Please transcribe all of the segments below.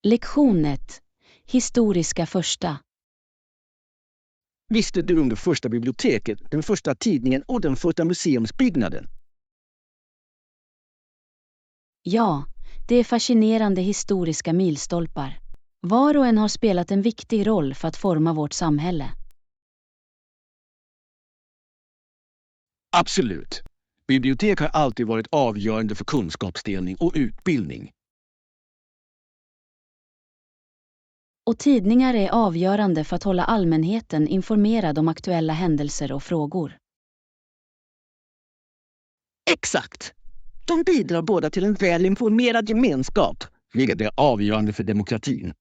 Lektion 1. Historiska första. Visste du om det första biblioteket, den första tidningen och den första museumsbyggnaden? Ja, det är fascinerande historiska milstolpar. Var och en har spelat en viktig roll för att forma vårt samhälle. Absolut. Bibliotek har alltid varit avgörande för kunskapsdelning och utbildning. Och tidningar är avgörande för att hålla allmänheten informerad om aktuella händelser och frågor. Exakt! De bidrar båda till en välinformerad gemenskap, vilket är avgörande för demokratin.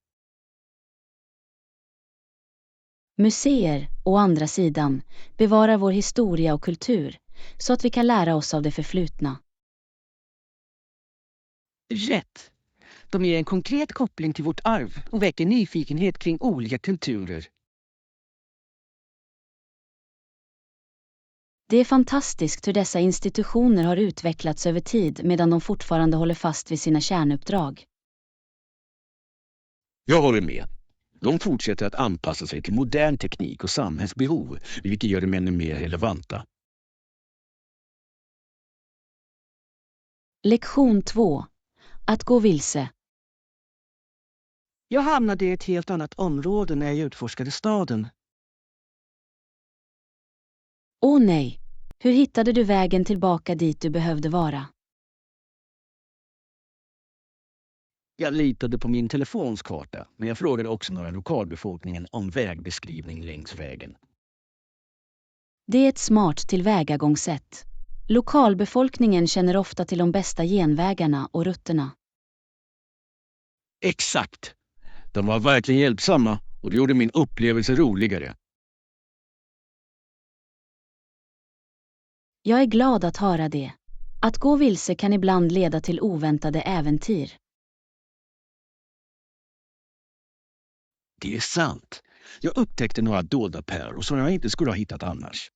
Museer, å andra sidan, bevarar vår historia och kultur, så att vi kan lära oss av det förflutna. Rätt! De ger en konkret koppling till vårt arv och väcker nyfikenhet kring olika kulturer. Det är fantastiskt hur dessa institutioner har utvecklats över tid medan de fortfarande håller fast vid sina kärnuppdrag. Jag håller med. De fortsätter att anpassa sig till modern teknik och samhällsbehov, vilket gör dem ännu mer relevanta. Lektion 2. Att gå vilse. Jag hamnade i ett helt annat område när jag utforskade staden. Åh nej, hur hittade du vägen tillbaka dit du behövde vara? Jag litade på min telefonskarta, men jag frågade också några lokalbefolkningen om vägbeskrivning längs vägen. Det är ett smart tillvägagångssätt. Lokalbefolkningen känner ofta till de bästa genvägarna och rutterna. Exakt! De var verkligen hjälpsamma och det gjorde min upplevelse roligare. Jag är glad att höra det. Att gå vilse kan ibland leda till oväntade äventyr. Det är sant. Jag upptäckte några dolda pärlor som jag inte skulle ha hittat annars.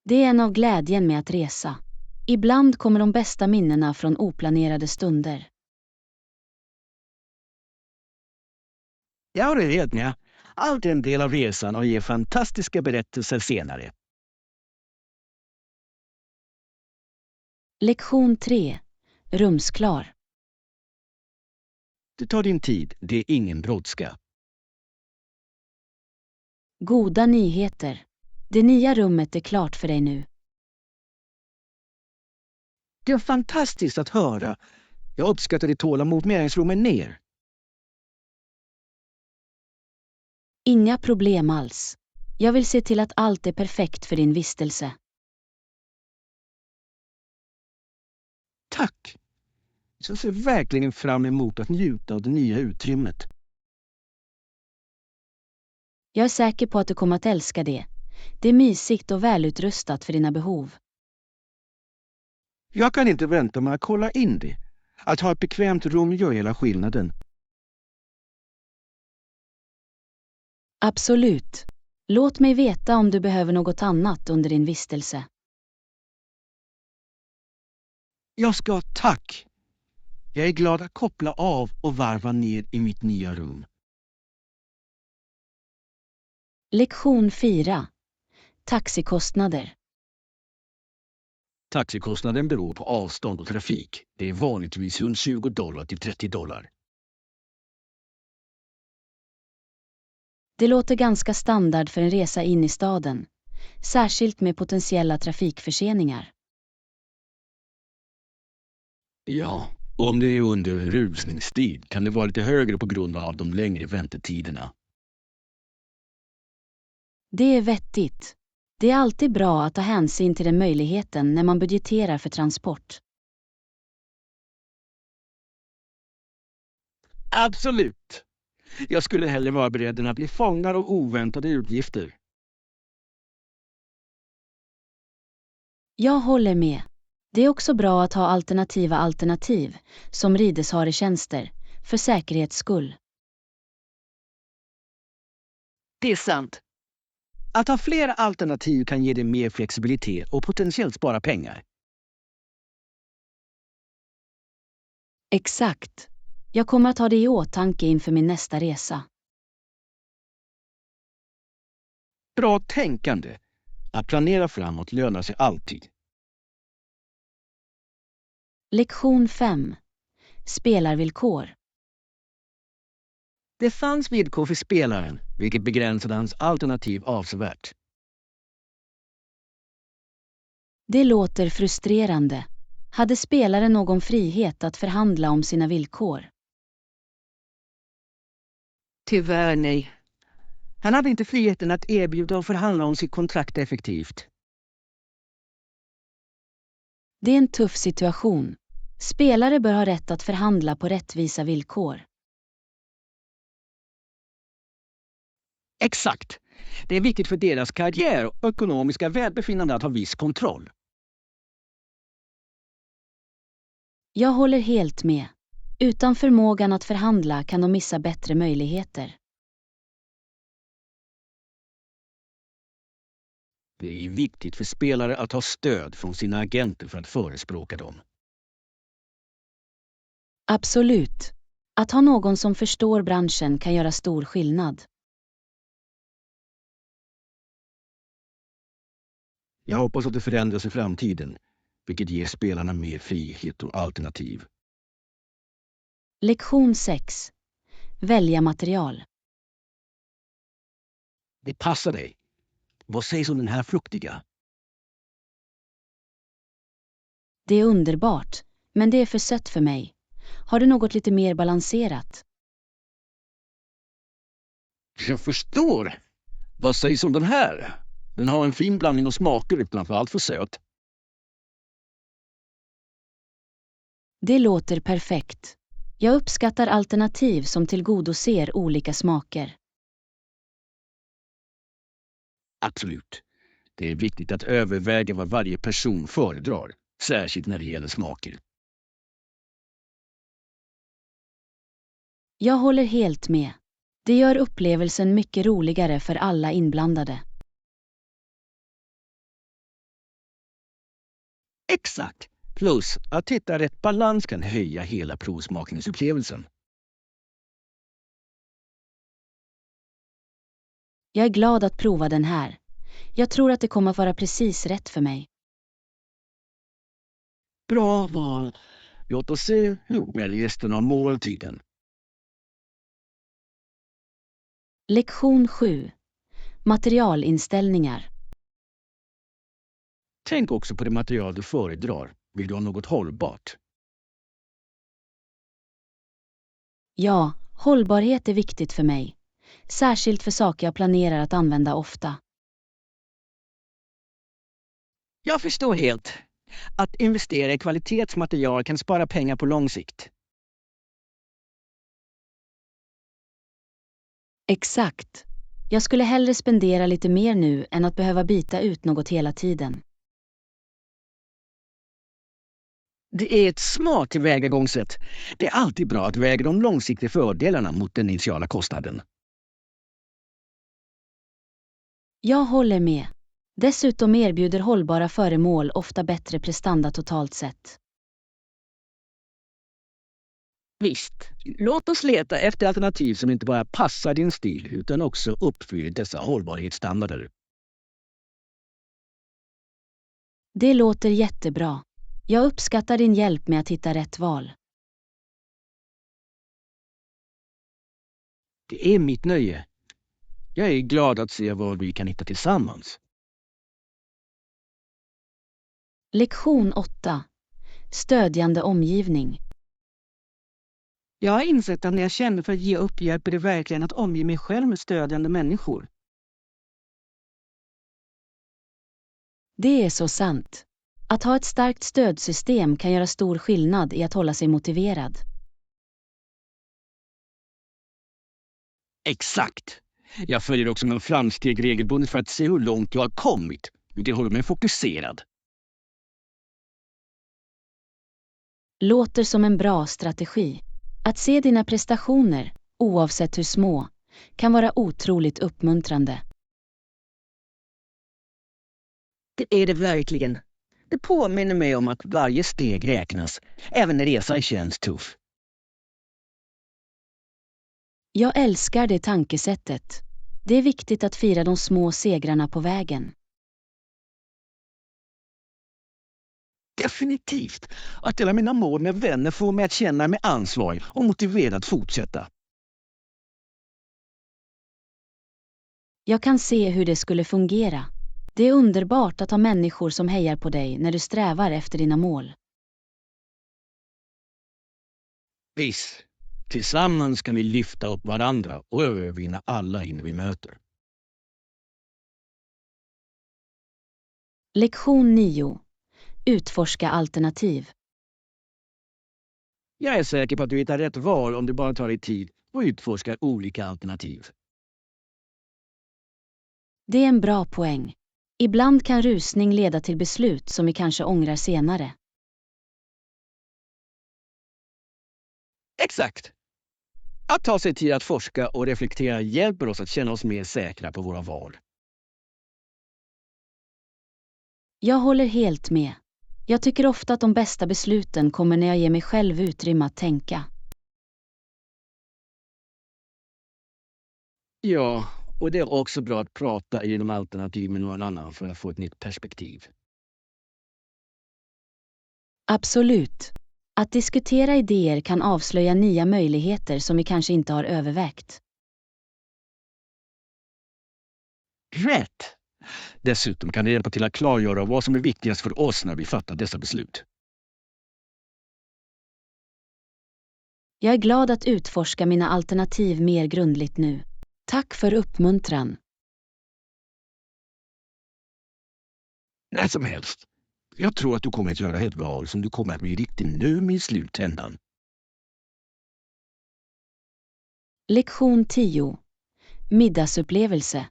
Det är en av glädjen med att resa. Ibland kommer de bästa minnena från oplanerade stunder. Jag håller helt med. Allt är en del av resan och ger fantastiska berättelser senare. Lektion 3. Rumsklar. Du tar din tid, det är ingen brådska. Goda nyheter. Det nya rummet är klart för dig nu. Det är fantastiskt att höra. Jag uppskattar ditt tålamod med rummet ner. Inga problem alls. Jag vill se till att allt är perfekt för din vistelse. Tack! Jag ser verkligen fram emot att njuta av det nya utrymmet. Jag är säker på att du kommer att älska det. Det är mysigt och välutrustat för dina behov. Jag kan inte vänta med att kolla in det. Att ha ett bekvämt rum gör hela skillnaden. Absolut. Låt mig veta om du behöver något annat under din vistelse. Jag ska tack! Jag är glad att koppla av och varva ner i mitt nya rum. Lektion 4. Taxikostnader. Taxikostnaden beror på avstånd och trafik. Det är vanligtvis runt $20 till $30. Det låter ganska standard för en resa in i staden, särskilt med potentiella trafikförseningar. Ja, om det är under rusningstid kan det vara lite högre på grund av de längre väntetiderna. Det är vettigt. Det är alltid bra att ta hänsyn till den möjligheten när man budgeterar för transport. Absolut! Jag skulle hellre vara beredd än att bli fångad av oväntade utgifter. Jag håller med. Det är också bra att ha alternativ, som ridesharetjänster, för säkerhets skull. Det är sant. Att ha flera alternativ kan ge dig mer flexibilitet och potentiellt spara pengar. Exakt. Jag kommer att ha det i åtanke inför min nästa resa. Bra tänkande. Att planera framåt lönar sig alltid. Lektion 5. Spelarvillkor. Det fanns villkor för spelaren, vilket begränsade hans alternativ avsevärt. Det låter frustrerande. Hade spelaren någon frihet att förhandla om sina villkor? Tyvärr nej. Han hade inte friheten att erbjuda och förhandla om sitt kontrakt effektivt. Det är en tuff situation. Spelare bör ha rätt att förhandla på rättvisa villkor. Exakt. Det är viktigt för deras karriär och ekonomiska välbefinnande att ha viss kontroll. Jag håller helt med. Utan förmågan att förhandla kan de missa bättre möjligheter. Det är viktigt för spelare att ha stöd från sina agenter för att förespråka dem. Absolut. Att ha någon som förstår branschen kan göra stor skillnad. Jag hoppas att det förändras i framtiden, vilket ger spelarna mer frihet och alternativ. Lektion 6. Välja material. Det passar dig. Vad sägs om den här fruktiga? Det är underbart, men det är för sött för mig. Har du något lite mer balanserat? Jag förstår. Vad sägs om den här? Den har en fin blandning av smaker utan att vara allt för söt. Det låter perfekt. Jag uppskattar alternativ som tillgodoser olika smaker. Absolut. Det är viktigt att överväga vad varje person föredrar, särskilt när det gäller smaker. Jag håller helt med. Det gör upplevelsen mycket roligare för alla inblandade. Exakt. Plus att hitta rätt balans kan höja hela provsmakningsupplevelsen. Jag är glad att prova den här. Jag tror att det kommer att vara precis rätt för mig. Bra val. Låt oss se hur med resten av måltiden. Lektion 7. Materialinställningar. Tänk också på det material du föredrar. Vill du ha något hållbart? Ja, hållbarhet är viktigt för mig. Särskilt för saker jag planerar att använda ofta. Jag förstår helt. Att investera i kvalitetsmaterial kan spara pengar på lång sikt. Exakt. Jag skulle hellre spendera lite mer nu än att behöva byta ut något hela tiden. Det är ett smart tillvägagångssätt. Det är alltid bra att väga de långsiktiga fördelarna mot den initiala kostnaden. Jag håller med. Dessutom erbjuder hållbara föremål ofta bättre prestanda totalt sett. Visst, låt oss leta efter alternativ som inte bara passar din stil utan också uppfyller dessa hållbarhetsstandarder. Det låter jättebra. Jag uppskattar din hjälp med att hitta rätt val. Det är mitt nöje. Jag är glad att se vad vi kan hitta tillsammans. Lektion 8. Stödjande omgivning. Jag har insett att när jag känner för att ge upp hjälper det verkligen att omge mig själv med stödjande människor. Det är så sant. Att ha ett starkt stödsystem kan göra stor skillnad i att hålla sig motiverad. Exakt. Jag följer också med framsteg regelbundet för att se hur långt jag har kommit. Det håller mig fokuserad. Låter som en bra strategi. Att se dina prestationer, oavsett hur små, kan vara otroligt uppmuntrande. Det är det verkligen. Det påminner mig om att varje steg räknas, även när resan känns tuff. Jag älskar det tankesättet. Det är viktigt att fira de små segrarna på vägen. Definitivt. Att dela mina mål med vänner får mig att känna mig ansvarig och motiverad att fortsätta. Jag kan se hur det skulle fungera. Det är underbart att ha människor som hejar på dig när du strävar efter dina mål. Visst, tillsammans kan vi lyfta upp varandra och övervinna alla hinder vi möter. Lektion 9. Utforska alternativ. Jag är säker på att du hittar rätt val om du bara tar dig tid och utforskar olika alternativ. Det är en bra poäng. Ibland kan rusning leda till beslut som vi kanske ångrar senare. Exakt! Att ta sig tid att forska och reflektera hjälper oss att känna oss mer säkra på våra val. Jag håller helt med. Jag tycker ofta att de bästa besluten kommer när jag ger mig själv utrymme att tänka. Ja, och det är också bra att prata igenom alternativ med någon annan för att få ett nytt perspektiv. Absolut. Att diskutera idéer kan avslöja nya möjligheter som vi kanske inte har övervägt. Rätt! Dessutom kan det hjälpa till att klargöra vad som är viktigast för oss när vi fattar dessa beslut. Jag är glad att utforska mina alternativ mer grundligt nu. Tack för uppmuntran. När som helst. Jag tror att du kommer att göra ett val som du kommer att bli riktigt nöjd med i slutändan. Lektion 10. Middagsupplevelse.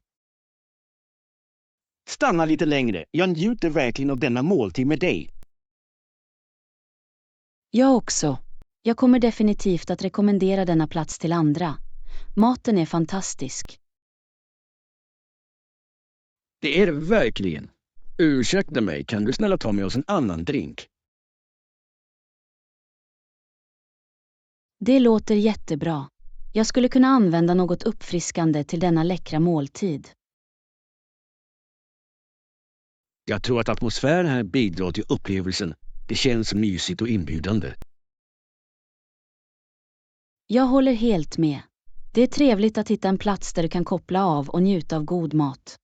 Stanna lite längre. Jag njuter verkligen av denna måltid med dig. Jag också. Jag kommer definitivt att rekommendera denna plats till andra. Maten är fantastisk. Det är det verkligen. Ursäkta mig, kan du snälla ta med oss en annan drink? Det låter jättebra. Jag skulle kunna använda något uppfriskande till denna läckra måltid. Jag tror att atmosfären här bidrar till upplevelsen. Det känns mysigt och inbjudande. Jag håller helt med. Det är trevligt att hitta en plats där du kan koppla av och njuta av god mat.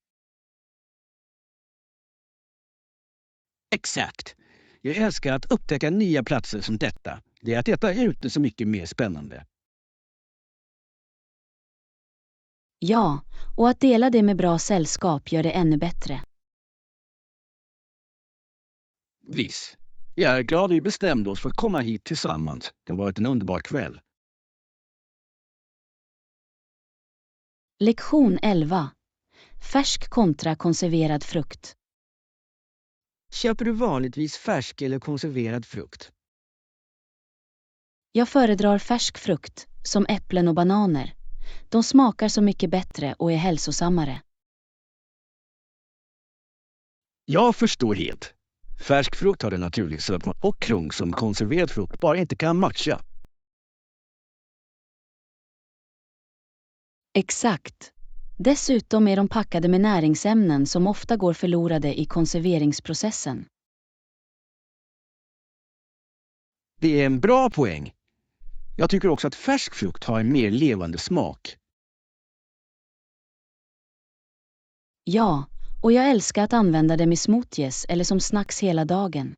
Exakt. Jag älskar att upptäcka nya platser som detta. Det är att äta ute så mycket mer spännande. Ja, och att dela det med bra sällskap gör det ännu bättre. Visst. Jag är glad vi bestämde oss för att komma hit tillsammans. Det har varit en underbar kväll. Lektion 11. Färsk kontra konserverad frukt. Köper du vanligtvis färsk eller konserverad frukt? Jag föredrar färsk frukt, som äpplen och bananer. De smakar så mycket bättre och är hälsosammare. Jag förstår helt. Färsk frukt har en naturlig sötma och krung som konserverad frukt bara inte kan matcha. Exakt. Dessutom är de packade med näringsämnen som ofta går förlorade i konserveringsprocessen. Det är en bra poäng. Jag tycker också att färsk frukt har en mer levande smak. Ja, och jag älskar att använda dem i smoothies eller som snacks hela dagen.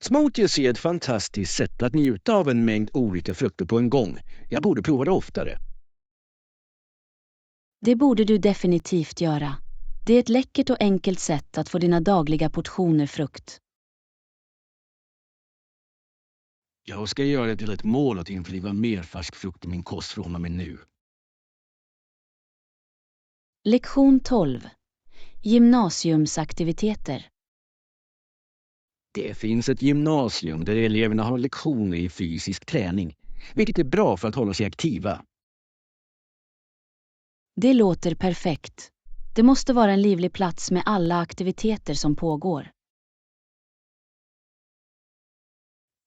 Smoothies är ett fantastiskt sätt att njuta av en mängd olika frukter på en gång. Jag borde prova det oftare. Det borde du definitivt göra. Det är ett läckert och enkelt sätt att få dina dagliga portioner frukt. Jag ska göra det till ett mål att införliva mer färsk frukt i min kost från och med nu. Lektion 12. Gymnasiumsaktiviteter. Det finns ett gymnasium där eleverna har lektioner i fysisk träning, vilket är bra för att hålla sig aktiva. Det låter perfekt. Det måste vara en livlig plats med alla aktiviteter som pågår.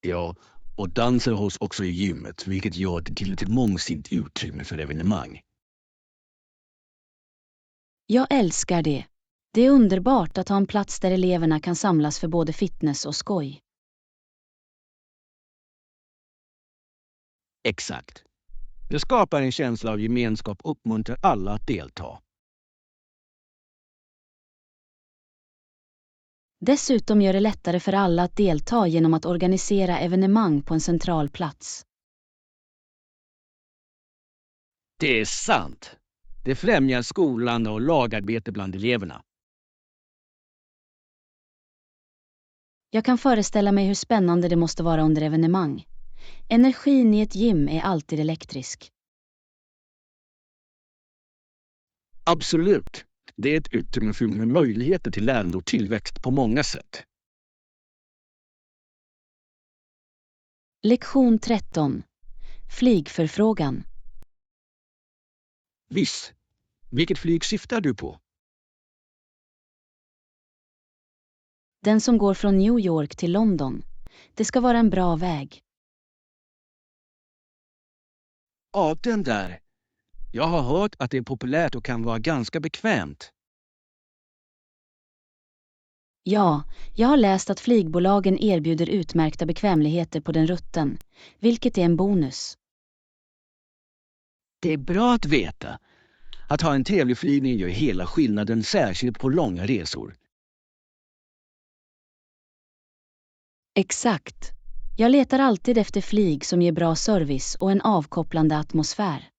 Ja, Och danser hålls också i gymmet, vilket gör det till ett mångsidigt utrymme för evenemang. Jag älskar det. Det är underbart att ha en plats där eleverna kan samlas för både fitness och skoj. Exakt. Det skapar en känsla av gemenskap och uppmuntrar alla att delta. Dessutom gör det lättare för alla att delta genom att organisera evenemang på en central plats. Det är sant. Det främjar skolan och lagarbete bland eleverna. Jag kan föreställa mig hur spännande det måste vara under evenemang. Energin i ett gym är alltid elektrisk. Absolut. Det är ett utrymme med möjligheter till lärande och tillväxt på många sätt. Lektion 13. Flygförfrågan. Visst. Vilket flyg syftar du på? Den som går från New York till London. Det ska vara en bra väg. Ja, den där. Jag har hört att det är populärt och kan vara ganska bekvämt. Ja, jag har läst att flygbolagen erbjuder utmärkta bekvämligheter på den rutten, vilket är en bonus. Det är bra att veta. Att ha en trevlig flygning gör hela skillnaden, särskilt på långa resor. Exakt. Jag letar alltid efter flyg som ger bra service och en avkopplande atmosfär.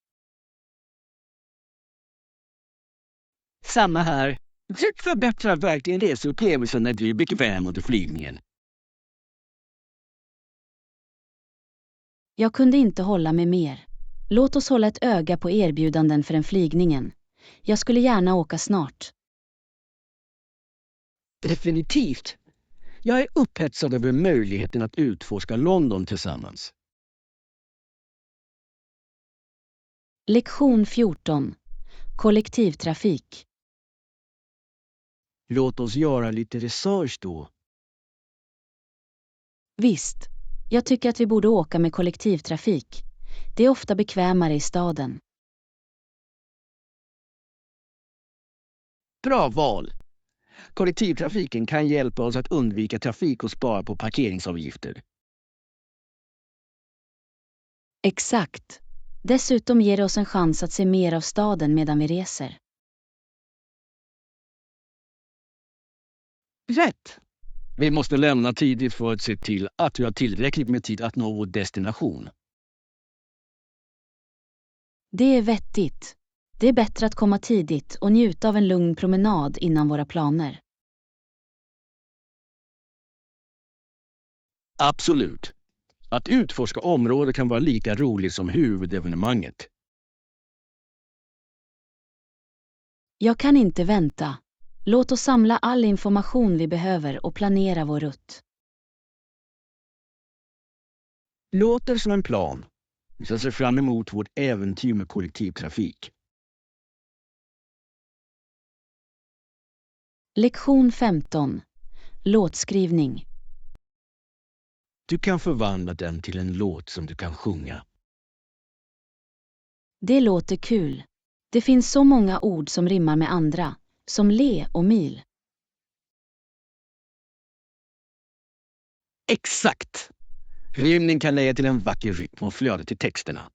Samma här. Det förbättrar verkligen reseupplevelsen när du är bekväm under flygningen. Jag kunde inte hålla med mer. Låt oss hålla ett öga på erbjudanden för den flygningen. Jag skulle gärna åka snart. Definitivt. Jag är upphetsad över möjligheten att utforska London tillsammans. Lektion 14. Kollektivtrafik. Låt oss göra lite research då. Visst, jag tycker att vi borde åka med kollektivtrafik. Det är ofta bekvämare i staden. Bra val. Kollektivtrafiken kan hjälpa oss att undvika trafik och spara på parkeringsavgifter. Exakt. Dessutom ger det oss en chans att se mer av staden medan vi reser. Rätt! Vi måste lämna tidigt för att se till att vi har tillräckligt med tid att nå vår destination. Det är vettigt. Det är bättre att komma tidigt och njuta av en lugn promenad innan våra planer. Absolut. Att utforska området kan vara lika roligt som huvudevenemanget. Jag kan inte vänta. Låt oss samla all information vi behöver och planera vår rutt. Låter som en plan. Vi ska se fram emot vårt äventyr med kollektivtrafik. Lektion 15. Låtskrivning. Du kan förvandla den till en låt som du kan sjunga. Det låter kul. Det finns så många ord som rimmar med andra, som le och mil. Exakt! Rymning kan lägga till en vacker rytm och flöde till texterna.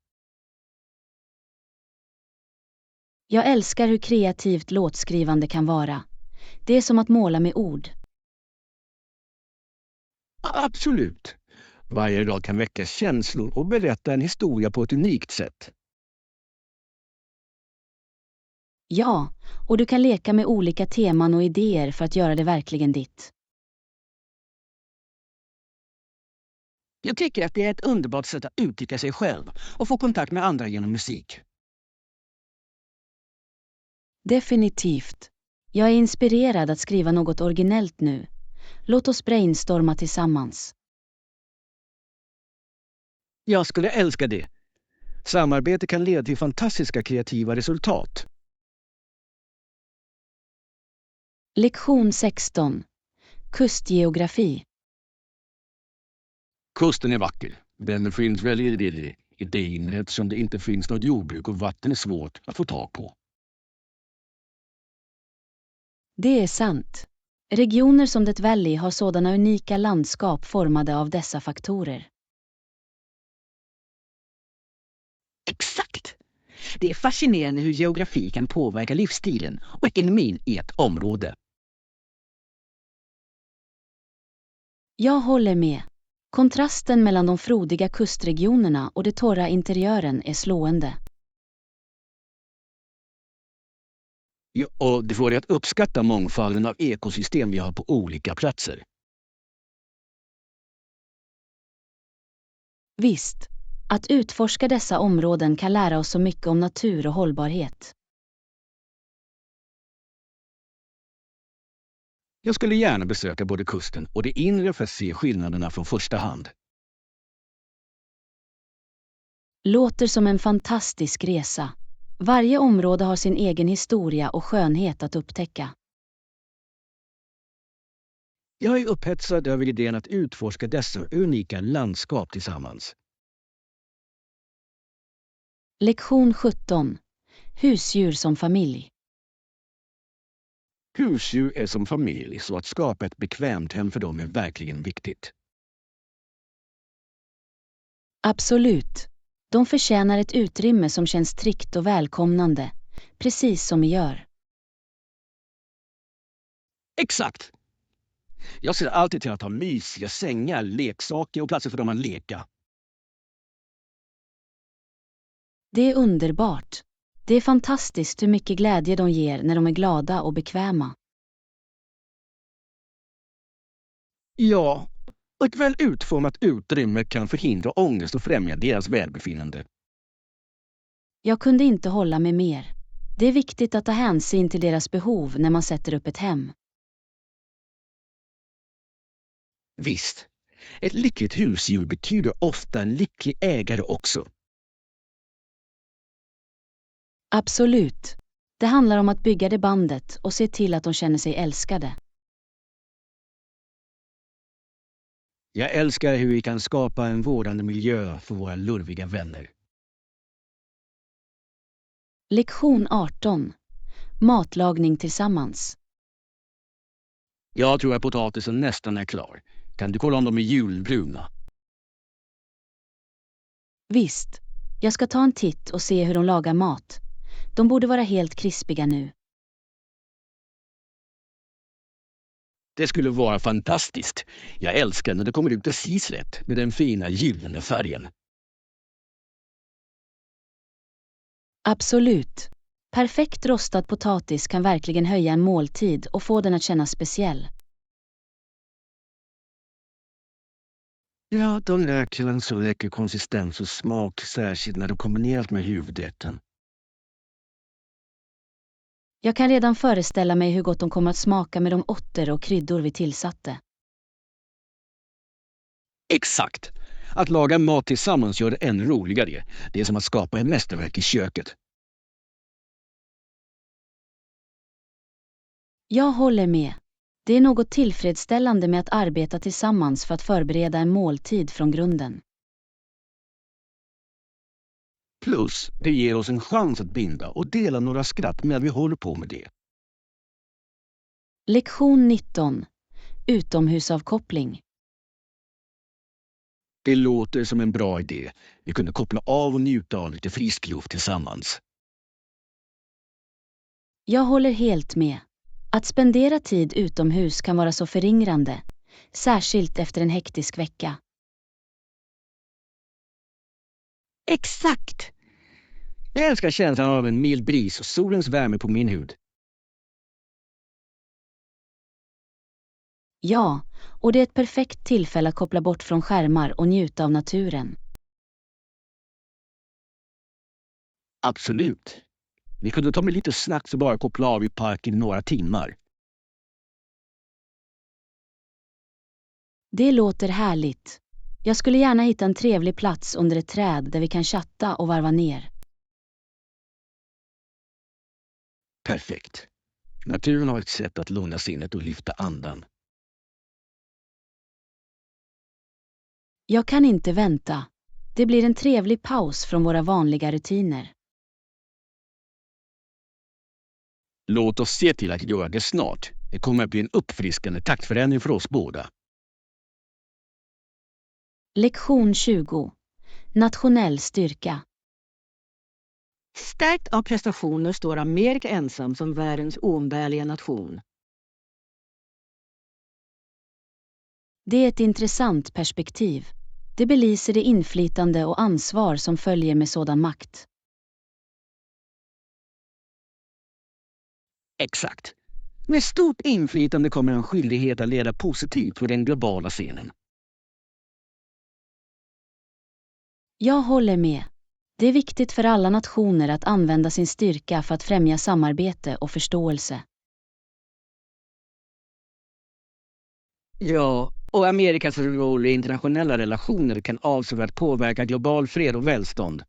Jag älskar hur kreativt låtskrivande kan vara. Det är som att måla med ord. Absolut! Varje dag kan väcka känslor och berätta en historia på ett unikt sätt. Ja, och du kan leka med olika teman och idéer för att göra det verkligen ditt. Jag tycker att det är ett underbart sätt att uttrycka sig själv och få kontakt med andra genom musik. Definitivt. Jag är inspirerad att skriva något originellt nu. Låt oss brainstorma tillsammans. Jag skulle älska det. Samarbete kan leda till fantastiska kreativa resultat. Lektion 16. Kustgeografi. Kusten är vacker. Den finns väl i dyn eftersom det inte finns något jordbruk och vatten är svårt att få tag på. Det är sant. Regioner som det Valley har sådana unika landskap formade av dessa faktorer. Exakt! Det är fascinerande hur geografi kan påverka livsstilen och ekonomin i ett område. Jag håller med. Kontrasten mellan de frodiga kustregionerna och det torra interiören är slående. Ja, och det får dig att uppskatta mångfalden av ekosystem vi har på olika platser. Visst, att utforska dessa områden kan lära oss så mycket om natur och hållbarhet. Jag skulle gärna besöka både kusten och det inre för att se skillnaderna från första hand. Låter som en fantastisk resa. Varje område har sin egen historia och skönhet att upptäcka. Jag är upphetsad över idén att utforska dessa unika landskap tillsammans. Lektion 17. Husdjur som familj. Husdjur är som familj, så att skapa ett bekvämt hem för dem är verkligen viktigt. Absolut. De förtjänar ett utrymme som känns tryggt och välkomnande, precis som vi gör. Exakt! Jag ser alltid till att ha mysiga sängar, leksaker och platser för dem att leka. Det är underbart. Det är fantastiskt hur mycket glädje de ger när de är glada och bekväma. Ja, och ett väl utformat utrymme kan förhindra ångest och främja deras välbefinnande. Jag kunde inte hålla med mer. Det är viktigt att ta hänsyn till deras behov när man sätter upp ett hem. Visst, ett lyckligt husdjur betyder ofta en lycklig ägare också. Absolut. Det handlar om att bygga det bandet och se till att de känner sig älskade. Jag älskar hur vi kan skapa en vårdande miljö för våra lurviga vänner. Lektion 18. Matlagning tillsammans. Jag tror att potatisen nästan är klar. Kan du kolla om de är julbruna? Visst. Jag ska ta en titt och se hur de lagar mat. De borde vara helt krispiga nu. Det skulle vara fantastiskt. Jag älskar när det kommer ut precis rätt med den fina gyllene färgen. Absolut. Perfekt rostad potatis kan verkligen höja en måltid och få den att kännas speciell. Ja, de lär till en så läcker konsistens och smak, särskilt när de kombineras med huvudrätten. Jag kan redan föreställa mig hur gott de kommer att smaka med de örter och kryddor vi tillsatte. Exakt! Att laga mat tillsammans gör det ännu roligare. Det är som att skapa ett mästerverk i köket. Jag håller med. Det är något tillfredsställande med att arbeta tillsammans för att förbereda en måltid från grunden. Plus, det ger oss en chans att binda och dela några skratt medan vi håller på med det. Lektion 19. Utomhusavkoppling. Det låter som en bra idé. Vi kunde koppla av och njuta av lite frisk luft tillsammans. Jag håller helt med. Att spendera tid utomhus kan vara så föringrande, särskilt efter en hektisk vecka. Exakt! Jag älskar känslan av en mild bris och solens värme på min hud. Ja, och det är ett perfekt tillfälle att koppla bort från skärmar och njuta av naturen. Absolut. Vi kunde ta med lite snacks och bara koppla av i parken i några timmar. Det låter härligt. Jag skulle gärna hitta en trevlig plats under ett träd där vi kan chatta och varva ner. Perfekt. Naturen har ett sätt att lugna sinnet och lyfta andan. Jag kan inte vänta. Det blir en trevlig paus från våra vanliga rutiner. Låt oss se till att göra det snart. Det kommer att bli en uppfriskande taktförändring för oss båda. Lektion 20. Nationell styrka. Stärkt av prestationer står Amerika ensam som världens oumbärliga nation. Det är ett intressant perspektiv. Det belyser det inflytande och ansvar som följer med sådan makt. Exakt. Med stort inflytande kommer en skyldighet att leda positivt på den globala scenen. Jag håller med. Det är viktigt för alla nationer att använda sin styrka för att främja samarbete och förståelse. Ja, och Amerikas roll i internationella relationer kan avsevärt påverka global fred och välstånd.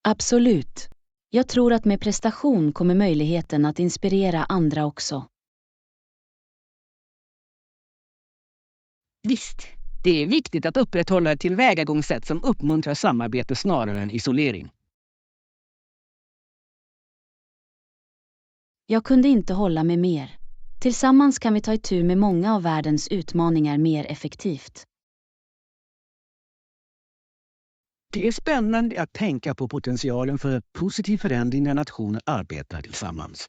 Absolut. Jag tror att med prestation kommer möjligheten att inspirera andra också. Visst, det är viktigt att upprätthålla ett tillvägagångssätt som uppmuntrar samarbete snarare än isolering. Jag kunde inte hålla med mer. Tillsammans kan vi ta itu med många av världens utmaningar mer effektivt. Det är spännande att tänka på potentialen för positiv förändring när nationer arbetar tillsammans.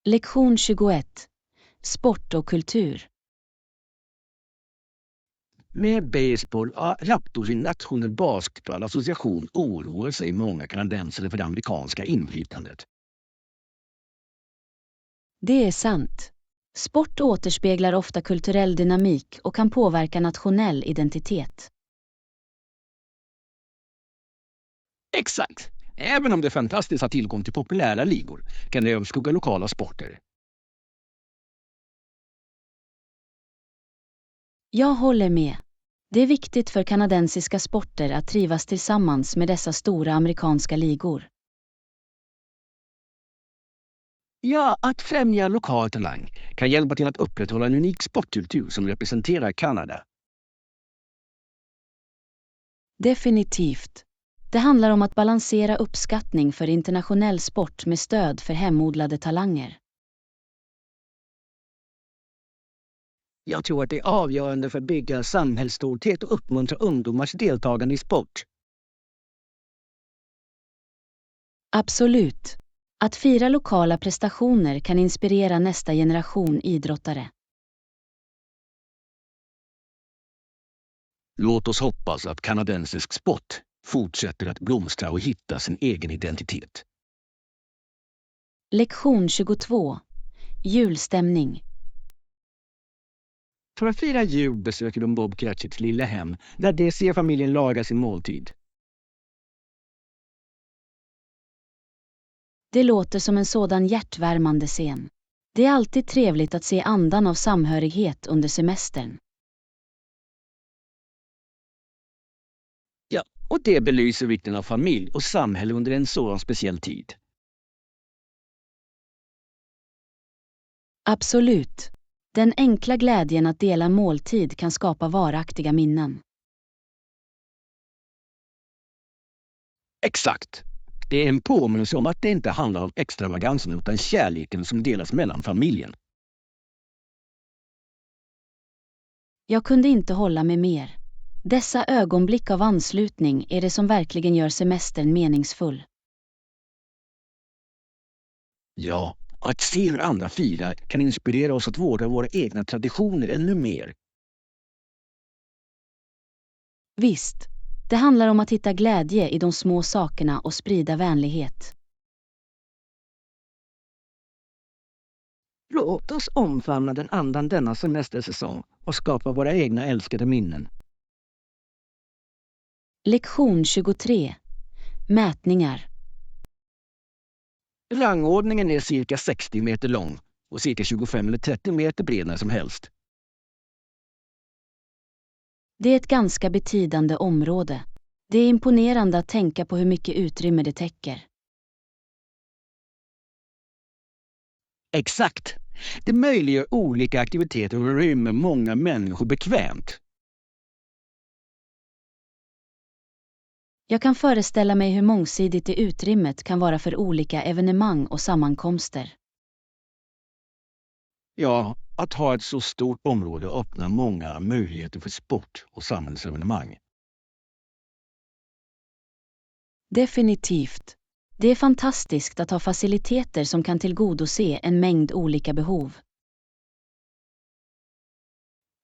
Lektion 21. Sport och kultur. Med baseball och Raptors i National Basketball Association oroar sig många kanadensare för det amerikanska inflytandet. Det är sant. Sport återspeglar ofta kulturell dynamik och kan påverka nationell identitet. Exakt. Även om det är fantastiskt att ha tillgång till populära ligor kan det överskugga lokala sporter. Jag håller med. Det är viktigt för kanadensiska sporter att trivas tillsammans med dessa stora amerikanska ligor. Ja, att främja lokal talang kan hjälpa till att upprätthålla en unik sportkultur som representerar Kanada. Definitivt. Det handlar om att balansera uppskattning för internationell sport med stöd för hemodlade talanger. Jag tror att det är avgörande för att bygga samhällsstolthet och uppmuntra ungdomars deltagande i sport. Absolut. Att fira lokala prestationer kan inspirera nästa generation idrottare. Låt oss hoppas att kanadensisk sport fortsätter att blomstra och hitta sin egen identitet. Lektion 22. Julstämning. För att fira jul besöker de Bob Cratchits lilla hem där de ser familjen laga sin måltid. Det låter som en sådan hjärtvärmande scen. Det är alltid trevligt att se andan av samhörighet under semestern. Ja, och det belyser vikten av familj och samhälle under en sådan speciell tid. Absolut. Den enkla glädjen att dela måltid kan skapa varaktiga minnen. Exakt. Det är en påminnelse om att det inte handlar om extravagansen utan kärleken som delas mellan familjen. Jag kunde inte hålla med mer. Dessa ögonblick av anslutning är det som verkligen gör semestern meningsfull. Ja, att se hur andra firar kan inspirera oss att vårda våra egna traditioner ännu mer. Visst, det handlar om att hitta glädje i de små sakerna och sprida vänlighet. Låt oss omfamna den andan denna semestersäsong och skapa våra egna älskade minnen. Lektion 23. Mätningar. Rangordningen är cirka 60 meter lång och cirka 25 eller 30 meter bred när som helst. Det är ett ganska betydande område. Det är imponerande att tänka på hur mycket utrymme det täcker. Exakt. Det möjliggör olika aktiviteter och rymmer många människor bekvämt. Jag kan föreställa mig hur mångsidigt det utrymmet kan vara för olika evenemang och sammankomster. Ja, att ha ett så stort område öppnar många möjligheter för sport och samhällsevenemang. Definitivt. Det är fantastiskt att ha faciliteter som kan tillgodose en mängd olika behov.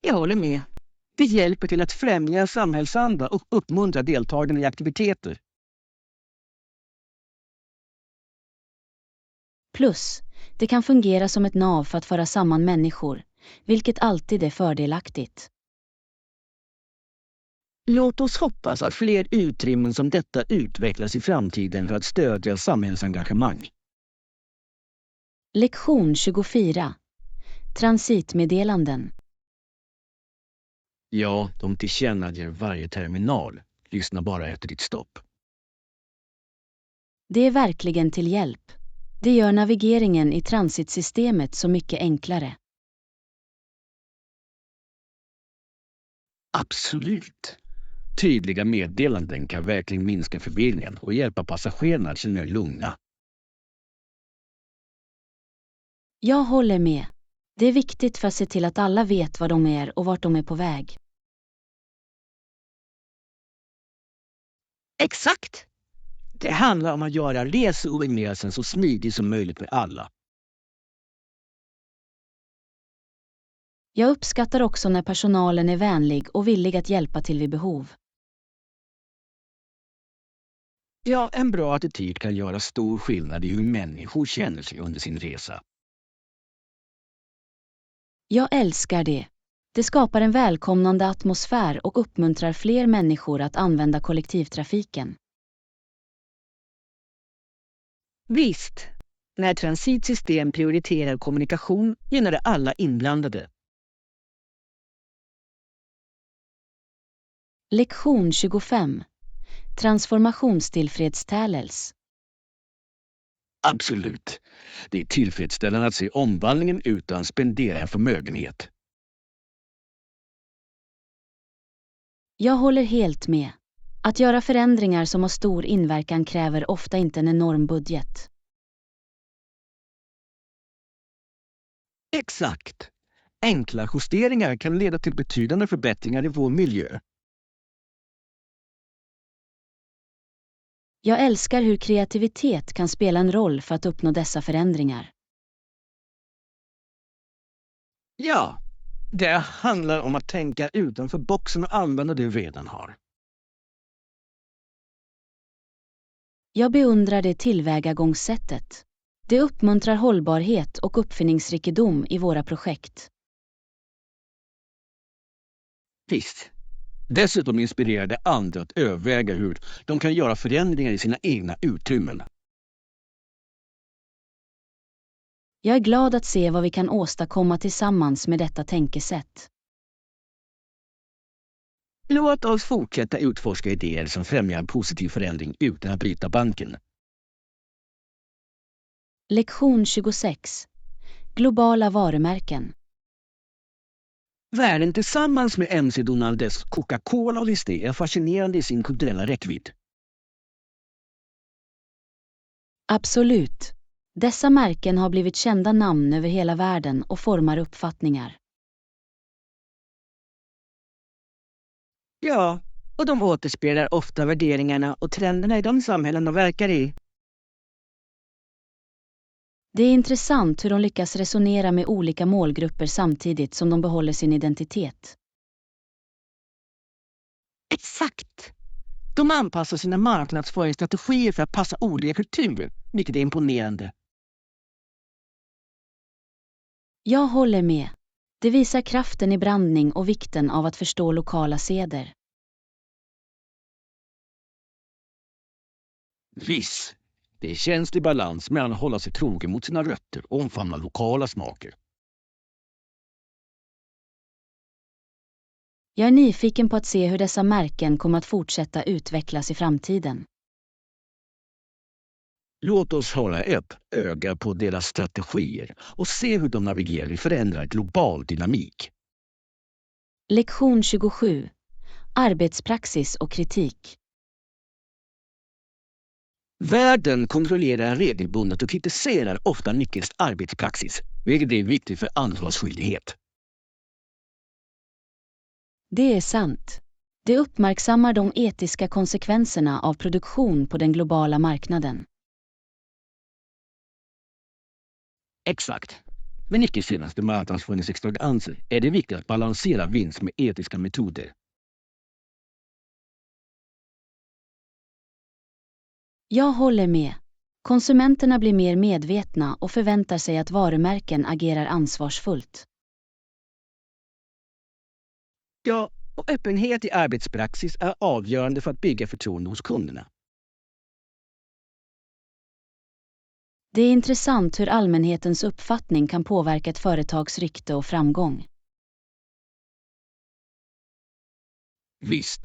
Jag håller med. Det hjälper till att främja samhällsanda och uppmuntra deltagande i aktiviteter. Plus, det kan fungera som ett nav för att föra samman människor, vilket alltid är fördelaktigt. Låt oss hoppas att fler utrymmen som detta utvecklas i framtiden för att stödja samhällsengagemang. Lektion 24. Transitmeddelanden. Ja, de tillkännager varje terminal. Lyssna bara efter ditt stopp. Det är verkligen till hjälp. Det gör navigeringen i transitsystemet så mycket enklare. Absolut. Tydliga meddelanden kan verkligen minska förvirringen och hjälpa passagerarna att känna sig lugna. Jag håller med. Det är viktigt för att se till att alla vet var de är och vart de är på väg. Exakt! Det handlar om att göra reseupplevelsen så smidig som möjligt för alla. Jag uppskattar också när personalen är vänlig och villig att hjälpa till vid behov. Ja, en bra attityd kan göra stor skillnad i hur människor känner sig under sin resa. Jag älskar det. Det skapar en välkomnande atmosfär och uppmuntrar fler människor att använda kollektivtrafiken. Visst, när transitsystem prioriterar kommunikation gynnar det alla inblandade. Lektion 25. Transformationstillfredsställelse. Absolut. Det är tillfredsställande att se omvandlingen utan spendera en förmögenhet. Jag håller helt med. Att göra förändringar som har stor inverkan kräver ofta inte en enorm budget. Exakt. Enkla justeringar kan leda till betydande förbättringar i vår miljö. Jag älskar hur kreativitet kan spela en roll för att uppnå dessa förändringar. Ja, det handlar om att tänka utanför boxen och använda det vi redan har. Jag beundrar det tillvägagångssättet. Det uppmuntrar hållbarhet och uppfinningsrikedom i våra projekt. Visst. Dessutom inspirerar det andra att överväga hur de kan göra förändringar i sina egna utrymmen. Jag är glad att se vad vi kan åstadkomma tillsammans med detta tänkesätt. Låt oss fortsätta utforska idéer som främjar en positiv förändring utan att bryta banken. Lektion 26. Globala varumärken. Världen tillsammans med MC Donalds, Coca-Cola och Listé är fascinerande i sin kulturella räckvidd. Absolut. Dessa märken har blivit kända namn över hela världen och formar uppfattningar. Ja, och de återspeglar ofta värderingarna och trenderna i de samhällen de verkar i. Det är intressant hur de lyckas resonera med olika målgrupper samtidigt som de behåller sin identitet. Exakt! De anpassar sina marknadsföringsstrategier för att passa olika kulturer, vilket är imponerande. Jag håller med. Det visar kraften i brandning och vikten av att förstå lokala seder. Viss. Det känns i balans mellan att hålla sig trogen mot sina rötter och omfamna lokala smaker. Jag är nyfiken på att se hur dessa märken kommer att fortsätta utvecklas i framtiden. Låt oss hålla ett öga på deras strategier och se hur de navigerar i förändrad global dynamik. Lektion 27. Arbetspraxis och kritik. Världen kontrollerar regelbundet och kritiserar ofta nyckelns arbetspraxis, vilket är viktigt för ansvarsskyldighet. Det är sant. Det uppmärksammar de etiska konsekvenserna av produktion på den globala marknaden. Exakt. Med Nickes senaste marknadsföringsextravaganser är det viktigt att balansera vinst med etiska metoder. Jag håller med. Konsumenterna blir mer medvetna och förväntar sig att varumärken agerar ansvarsfullt. Ja, och öppenhet i arbetspraxis är avgörande för att bygga förtroende hos kunderna. Det är intressant hur allmänhetens uppfattning kan påverka ett företags rykte och framgång. Visst,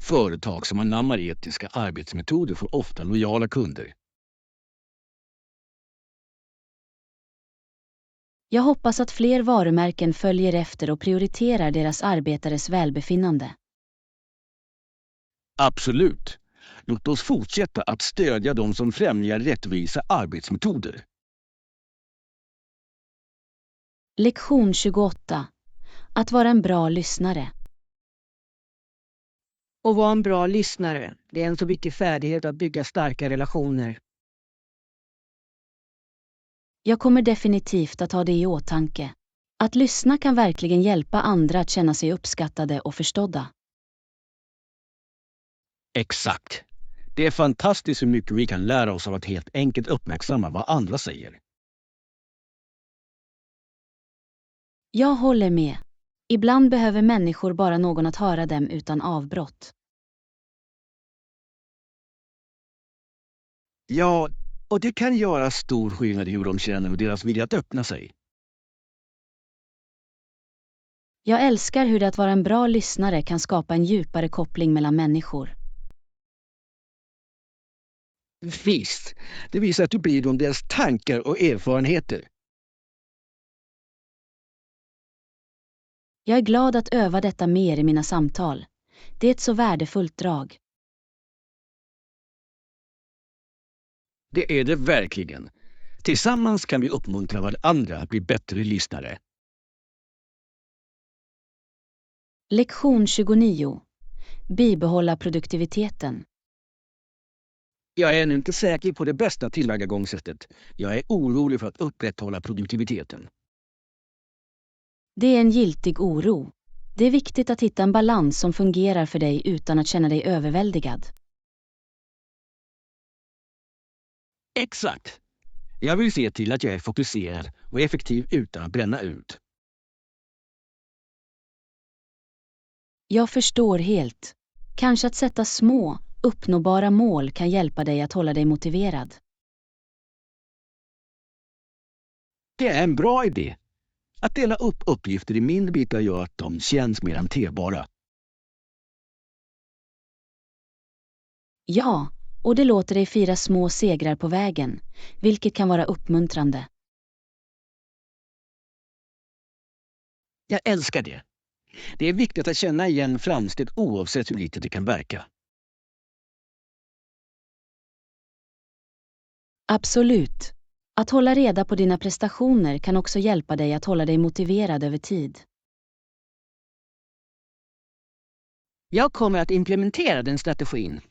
företag som anammar etiska arbetsmetoder får ofta lojala kunder. Jag hoppas att fler varumärken följer efter och prioriterar deras arbetares välbefinnande. Absolut. Låt oss fortsätta att stödja de som främjar rättvisa arbetsmetoder. Lektion 28. Att vara en bra lyssnare. Och vara en bra lyssnare, det är en så viktig färdighet att bygga starka relationer. Jag kommer definitivt att ha det i åtanke. Att lyssna kan verkligen hjälpa andra att känna sig uppskattade och förstådda. Exakt. Det är fantastiskt hur mycket vi kan lära oss av att helt enkelt uppmärksamma vad andra säger. Jag håller med. Ibland behöver människor bara någon att höra dem utan avbrott. Ja, och det kan göra stor skillnad i hur de känner och deras vilja att öppna sig. Jag älskar hur det att vara en bra lyssnare kan skapa en djupare koppling mellan människor. Visst, det visar att du bryr dig om deras tankar och erfarenheter. Jag är glad att öva detta mer i mina samtal. Det är ett så värdefullt drag. Det är det verkligen. Tillsammans kan vi uppmuntra varandra att bli bättre lyssnare. Lektion 29. Bibehålla produktiviteten. Jag är ännu inte säker på det bästa tillvägagångssättet. Jag är orolig för att upprätthålla produktiviteten. Det är en giltig oro. Det är viktigt att hitta en balans som fungerar för dig utan att känna dig överväldigad. Exakt. Jag vill se till att jag är fokuserad och effektiv utan att bränna ut. Jag förstår helt. Kanske att sätta små, uppnåbara mål kan hjälpa dig att hålla dig motiverad. Det är en bra idé. Att dela upp uppgifter i mindre bitar gör att de känns mer hanterbara. Ja, och det låter dig fira små segrar på vägen, vilket kan vara uppmuntrande. Jag älskar det. Det är viktigt att känna igen framsteg oavsett hur lite det kan verka. Absolut. Att hålla reda på dina prestationer kan också hjälpa dig att hålla dig motiverad över tid. Jag kommer att implementera den strategin.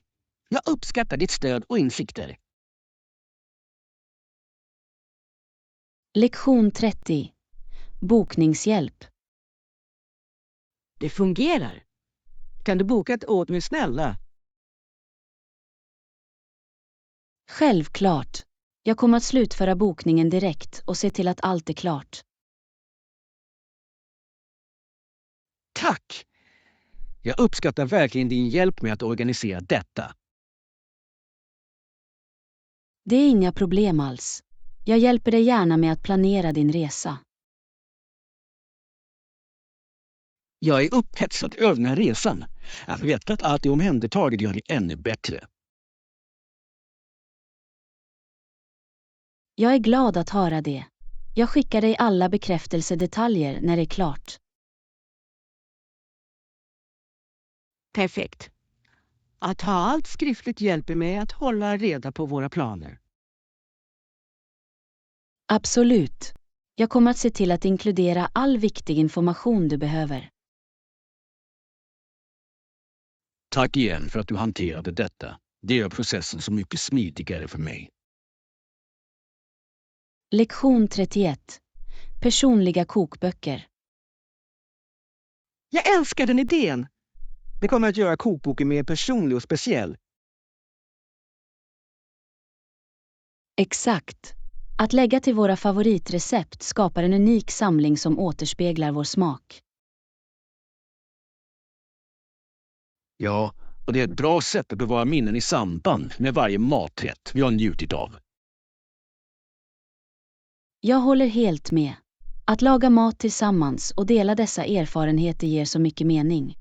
Jag uppskattar ditt stöd och insikter. Lektion 30. Bokningshjälp. Det fungerar. Kan du boka ett åt mig snälla? Självklart. Jag kommer att slutföra bokningen direkt och se till att allt är klart. Tack! Jag uppskattar verkligen din hjälp med att organisera detta. Det är inga problem alls. Jag hjälper dig gärna med att planera din resa. Jag är upphetsad över den här resan. Att veta att allt är omhändertaget gör det ännu bättre. Jag är glad att höra det. Jag skickar dig alla bekräftelsedetaljer när det är klart. Perfekt. Att ha allt skriftligt hjälper mig att hålla reda på våra planer. Absolut. Jag kommer att se till att inkludera all viktig information du behöver. Tack igen för att du hanterade detta. Det gör processen så mycket smidigare för mig. Lektion 31. Personliga kokböcker. Jag älskar den idén! Det kommer att göra kokboken mer personlig och speciell. Exakt. Att lägga till våra favoritrecept skapar en unik samling som återspeglar vår smak. Ja, och det är ett bra sätt att bevara minnen i samband med varje maträtt vi har njutit av. Jag håller helt med. Att laga mat tillsammans och dela dessa erfarenheter ger så mycket mening.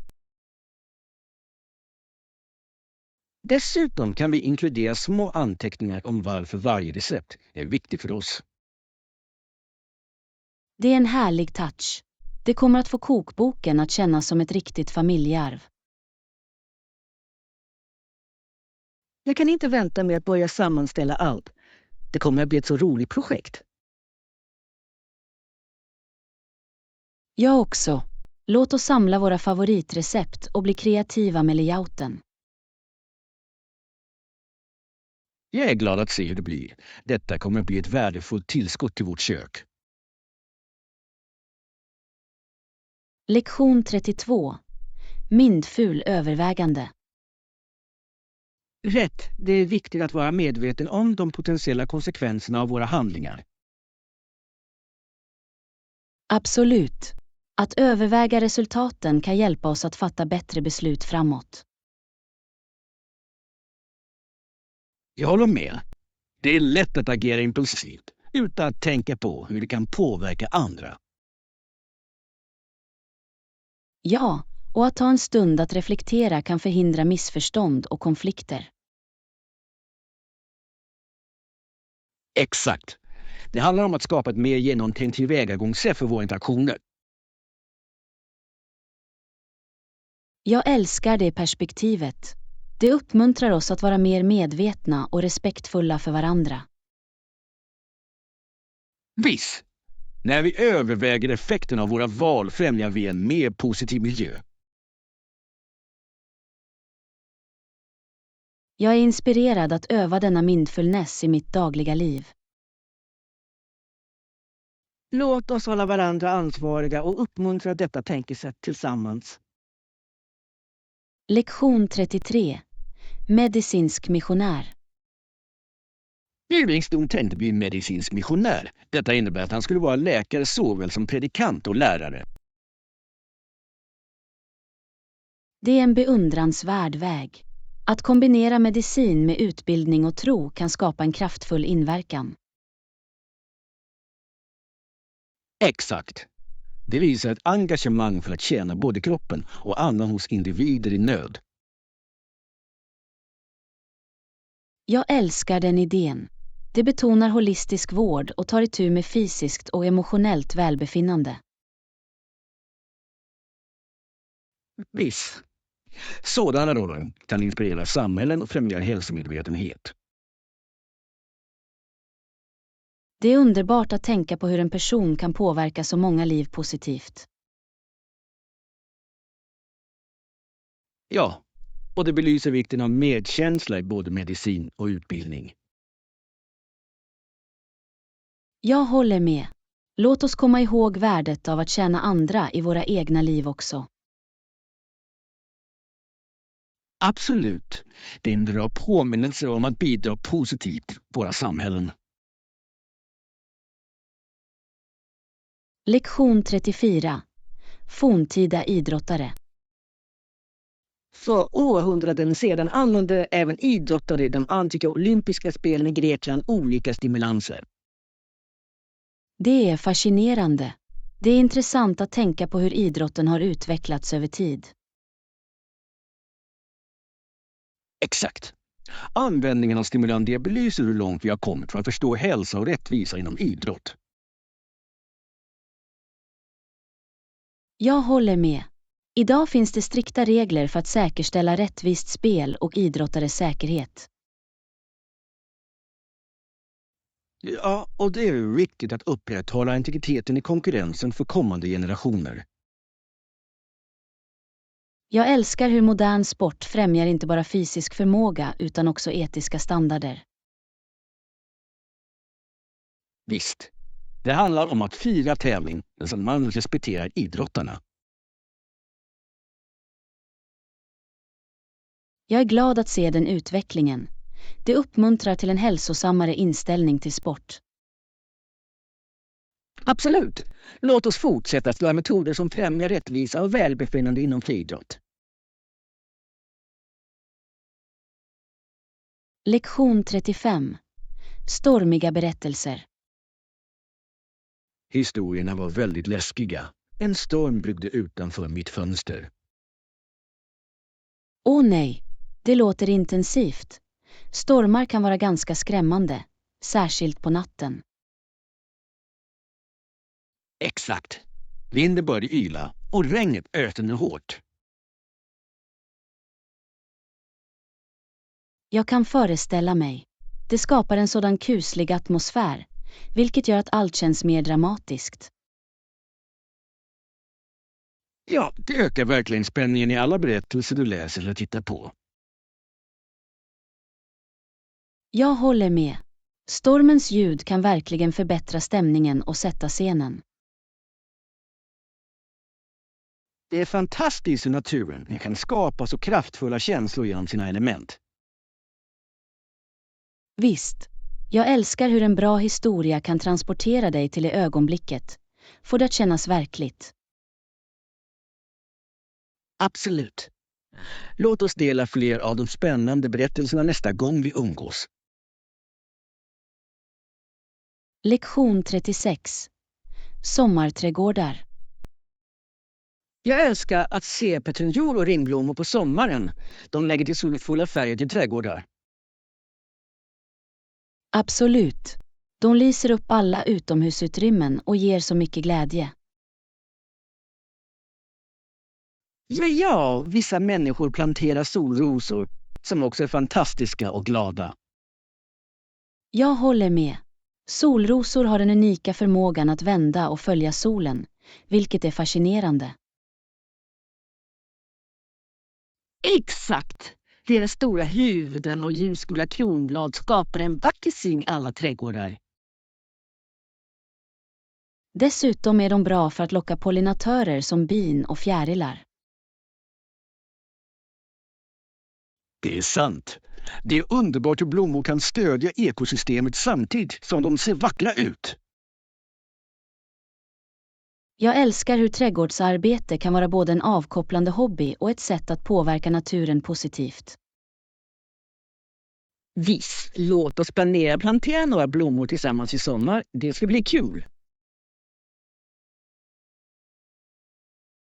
Dessutom kan vi inkludera små anteckningar om varför varje recept är viktigt för oss. Det är en härlig touch. Det kommer att få kokboken att kännas som ett riktigt familjearv. Jag kan inte vänta med att börja sammanställa allt. Det kommer att bli ett så roligt projekt. Jag också. Låt oss samla våra favoritrecept och bli kreativa med layouten. Jag är glad att se hur det blir. Detta kommer att bli ett värdefullt tillskott till vårt kök. Lektion 32. Mindful övervägande. Rätt, det är viktigt att vara medveten om de potentiella konsekvenserna av våra handlingar. Absolut. Att överväga resultaten kan hjälpa oss att fatta bättre beslut framåt. Jag håller med. Det är lätt att agera impulsivt utan att tänka på hur det kan påverka andra. Ja, och att ta en stund att reflektera kan förhindra missförstånd och konflikter. Exakt. Det handlar om att skapa ett mer genomtänkt tillvägagångssätt för våra interaktioner. Jag älskar det perspektivet. Det uppmuntrar oss att vara mer medvetna och respektfulla för varandra. Visst, när vi överväger effekten av våra val främjar vi en mer positiv miljö. Jag är inspirerad att öva denna mindfulness i mitt dagliga liv. Låt oss hålla varandra ansvariga och uppmuntra detta tänkesätt tillsammans. Lektion 33. Medicinsk missionär. Livingstone tänkte bli medicinsk missionär. Detta innebär att han skulle vara läkare såväl som predikant och lärare. Det är en beundransvärd väg. Att kombinera medicin med utbildning och tro kan skapa en kraftfull inverkan. Exakt. Det visar ett engagemang för att tjäna både kroppen och andan hos individer i nöd. Jag älskar den idén. Det betonar holistisk vård och tar itu med fysiskt och emotionellt välbefinnande. Visst. Sådana roller kan inspirera samhällen och främja hälsomedvetenhet. Det är underbart att tänka på hur en person kan påverka så många liv positivt. Ja, och det belyser vikten av medkänsla i både medicin och utbildning. Jag håller med. Låt oss komma ihåg värdet av att tjäna andra i våra egna liv också. Absolut. Det är en bra påminnelse om att bidra positivt till våra samhällen. Lektion 34. Forntida idrottare. För århundraden sedan använde även idrottare i de antika olympiska spelen i Grekland olika stimulanser. Det är fascinerande. Det är intressant att tänka på hur idrotten har utvecklats över tid. Exakt. Användningen av stimulantia belyser hur långt vi har kommit för att förstå hälsa och rättvisa inom idrott. Jag håller med. Idag finns det strikta regler för att säkerställa rättvist spel och idrottares säkerhet. Ja, och det är ju viktigt att upprätthålla integriteten i konkurrensen för kommande generationer. Jag älskar hur modern sport främjar inte bara fysisk förmåga utan också etiska standarder. Visst, det handlar om att fira tävling, så att man respekterar idrottarna. Jag är glad att se den utvecklingen. Det uppmuntrar till en hälsosammare inställning till sport. Absolut. Låt oss fortsätta att göra metoder som främjar rättvisa och välbefinnande inom friidrott. Lektion 35. Stormiga berättelser. Historierna var väldigt läskiga. En storm bryggde utanför mitt fönster. Åh nej, det låter intensivt. Stormar kan vara ganska skrämmande, särskilt på natten. Exakt. Vinden började yla och regnet öste ner hårt. Jag kan föreställa mig. Det skapar en sådan kuslig atmosfär, vilket gör att allt känns mer dramatiskt. Ja, det ökar verkligen spänningen i alla berättelser du läser eller tittar på. Jag håller med. Stormens ljud kan verkligen förbättra stämningen och sätta scenen. Det är fantastiskt hur naturen kan skapa så kraftfulla känslor genom sina element. Visst, jag älskar hur en bra historia kan transportera dig till det ögonblicket, få det att kännas verkligt. Absolut. Låt oss dela fler av de spännande berättelserna nästa gång vi umgås. Lektion 36. Sommarträdgårdar. Jag älskar att se petronjol och ringblommor på sommaren. De lägger till solfulla färger till trädgårdar. Absolut. De lyser upp alla utomhusutrymmen och ger så mycket glädje. Ja, vissa människor planterar solrosor som också är fantastiska och glada. Jag håller med. Solrosor har den unika förmågan att vända och följa solen, vilket är fascinerande. Exakt! Deras stora huvuden och ljusgula kronblad skapar en vacker syn i alla trädgårdar. Dessutom är de bra för att locka pollinatörer som bin och fjärilar. Det är sant. Det är underbart hur blommor kan stödja ekosystemet samtidigt som de ser vackra ut. Jag älskar hur trädgårdsarbete kan vara både en avkopplande hobby och ett sätt att påverka naturen positivt. Visst, låt oss planera plantera några blommor tillsammans i sommar. Det ska bli kul.